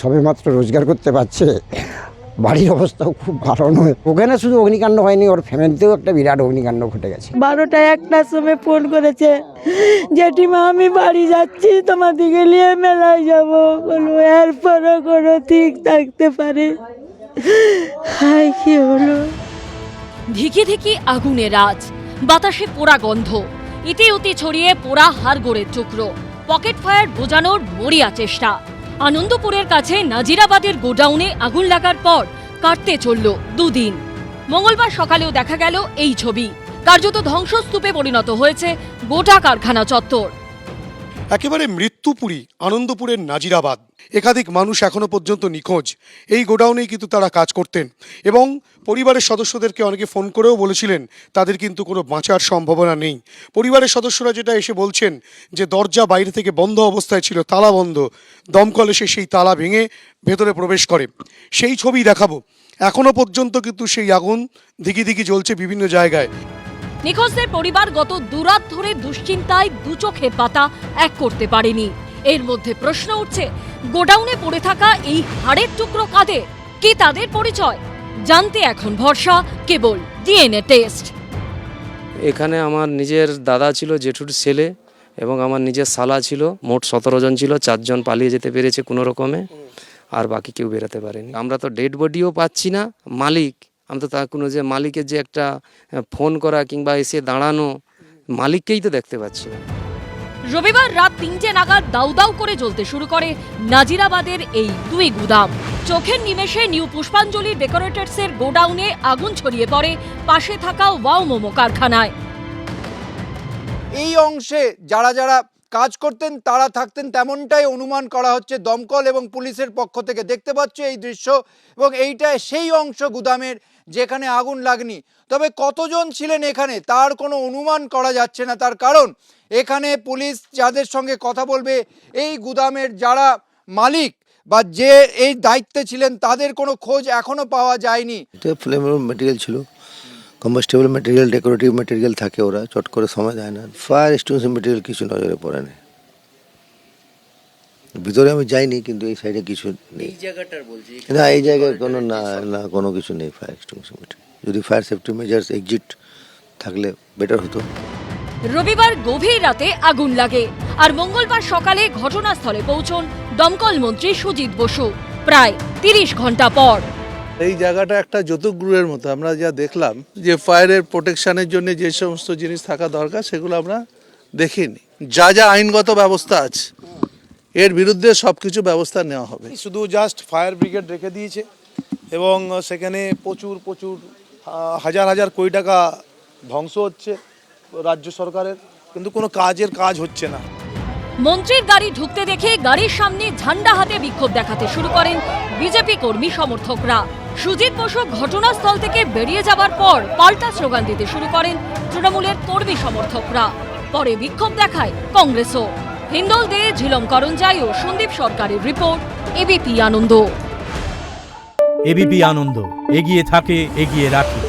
সবেমাত্র রোজগার করতে পারছে, বাড়ির অবস্থাও খুব ভালো নয়। ওখানে শুধু অগ্নিকাণ্ড হয়নি, ওর ফ্যামিলিতেও একটা বিরাট অগ্নিকাণ্ড ঘটে গেছে। 12টা 1টার সময় ফোন করেছে, জেঠিমা আমি বাড়ি যাচ্ছি, তোমাদেরকে নিয়ে মেলায় যাব। বলো এরপরও কোনো ঠিক থাকতে পারে। হাই কি হলো। ধিকি ধিকি আগুনের আজ, বাতাসে পোড়া গন্ধ, ইতিউতি ছড়িয়ে পোড়া হাড়গোড়ের টুকরো, পকেট ফায়ার বোঝানোর মরিয়া চেষ্টা। আনন্দপুরের কাছে নাজিরাবাদের গোডাউনে আগুন লাগার পর কাটতে চলল দুদিন। মঙ্গলবার সকালেও দেখা গেল এই ছবি। কার্যত ধ্বংসস্তূপে পরিণত হয়েছে গোটা কারখানা চত্বর। একেবারে মৃত্যুপুরী আনন্দপুরের নাজিরাবাদ। একাধিক মানুষ এখনো পর্যন্ত নিখোঁজ। এই গোডাউনেই কিন্তু তারা কাজ করতেন এবং পরিবারের সদস্যদেরকে অনেকে ফোন করেও বলেছিলেন তাদের কিন্তু কোনো বাঁচার সম্ভাবনা নেই। পরিবারের সদস্যরা যেটা এসে বলছেন যে দরজা বাইরে থেকে বন্ধ অবস্থায় ছিল, তালা বন্ধ, দমকল এসে সেই তালা ভেঙে ভেতরে প্রবেশ করে। সেই ছবি দেখাবো। এখনো পর্যন্ত কিন্তু সেই আগুন ধিকি ধিকি জ্বলছে বিভিন্ন জায়গায়। নিখোঁজদের পরিবার গত দুরাত ধরে দুশ্চিন্তায় দুচোখে পাতা এক করতে পারেনি। এর মধ্যে প্রশ্ন উঠছে, গোডাউনে পড়ে থাকা এই হাড়ের টুকরো কাদের, কি তাদের পরিচয়? জানতে এখন ভরসা কেবল ডিএনএ টেস্ট। এখানে আমার নিজের দাদা ছিল, জেঠুর ছেলে, এবং আমার নিজের শালা ছিল। মোট 17 জন ছিল, 4 জন পালিয়ে যেতে পেরেছে কোনো রকমে, আর বাকি কেউ বেরোতে পারেনি। আমরা তো ডেড বডিও পাচ্ছি না। মালিক, আমি তো তার কোনো যে মালিকের যে একটা ফোন করা কিংবা এসে দাঁড়ানো, মালিককেই তো দেখতে পাচ্ছি না। রবিবার রাত 3টে নাগাদ দাউ দাউ করে জ্বলতে শুরু করে নাজিরাবাদের এই দুই গুদাম। চোখের নিমেষে নিউ পুষ্পাঞ্জলি ডেকোরেটরসের গোডাউনে আগুন ছড়িয়ে পড়ে পাশে থাকা ওয়াও মোমো কারখানায়। এই অংশে যারা যারা কাজ করতেন তারা থাকতেন, তেমনটাই অনুমান করা হচ্ছে দমকল এবং পুলিশের পক্ষ থেকে। দেখতে পাচ্ছ এই দৃশ্য, এবং এইটাই সেই অংশ গুদামের যেখানে আগুন লাগনি। তবে কতজন ছিলেন এখানে তার কোনো অনুমান করা যাচ্ছে না, তার কারণ এখানে পুলিশ যাদের সঙ্গে কথা বলবে, এই গুদামের যারা মালিক বা যে এই দায়িত্বে ছিলেন তাদের কোনো খোঁজ এখনো পাওয়া যায়নি। এটা ফ্লেমেবল ম্যাটেরিয়াল ছিল, কম্বাস্টেবল ম্যাটেরিয়াল, ডেকোরেটিভ ম্যাটেরিয়াল থাকে, ওরা চট করে সময় দেয় না। ফায়ার এক্সটিংগুইশিং ম্যাটেরিয়াল কিছু নজরে পড়ে না। ভিতরে আমি যাইনি, কিন্তু এই সাইডে কিছু নেই। না, এই জায়গায় কোনো না কোনো কিছু নেই ফায়ার এক্সটিংগুইশিং ম্যাটেরিয়াল। যদি ফায়ার সেফটি মেজার্স এক্সিট থাকলে বেটার হতো। রবিবার গভীর রাতে আগুন লাগে, আর মঙ্গলবার সকালে ঘটনাস্থলে পৌঁছন দমকল মন্ত্রী সুজিত বসু প্রায় 30 ঘন্টা পর। এই জায়গাটা একটা যৌতুকগৃহের মতো। আমরা যা দেখলাম যে ফায়ারের প্রোটেকশনের জন্য যে সমস্ত জিনিস থাকা দরকার সেগুলো আমরা দেখিনি। যা যা আইনগত ব্যবস্থা আছে এর বিরুদ্ধে সবকিছু ব্যবস্থা নেওয়া হবে। শুধু জাস্ট ফায়ার ব্রিগেড রেখে দিয়েছে এবং সেখানে প্রচুর হাজার হাজার কোটি টাকা ধ্বংস হচ্ছে রাজ্য সরকারের, কিন্তু কোনো কাজ হচ্ছে না। মন্ত্রীর গাড়ি ঢুকতে দেখে গাড়ির সামনে ঝান্ডা হাতে বিক্ষোভ দেখাতে শুরু করেন বিজেপি কর্মী সমর্থকরা। সুজিত বসু ঘটনাস্থল থেকে বেরিয়ে যাবার পর পাল্টা স্লোগান দিতে শুরু করেন তৃণমূলের কর্মী সমর্থকরা। পরে বিক্ষোভ দেখায় কংগ্রেসও। হিন্দল দে, ঝিলম করঞ্জাই ও সন্দীপ সরকারের রিপোর্ট, এবিপি আনন্দ। এবিপি আনন্দ, এগিয়ে থাকে, এগিয়ে রাখে।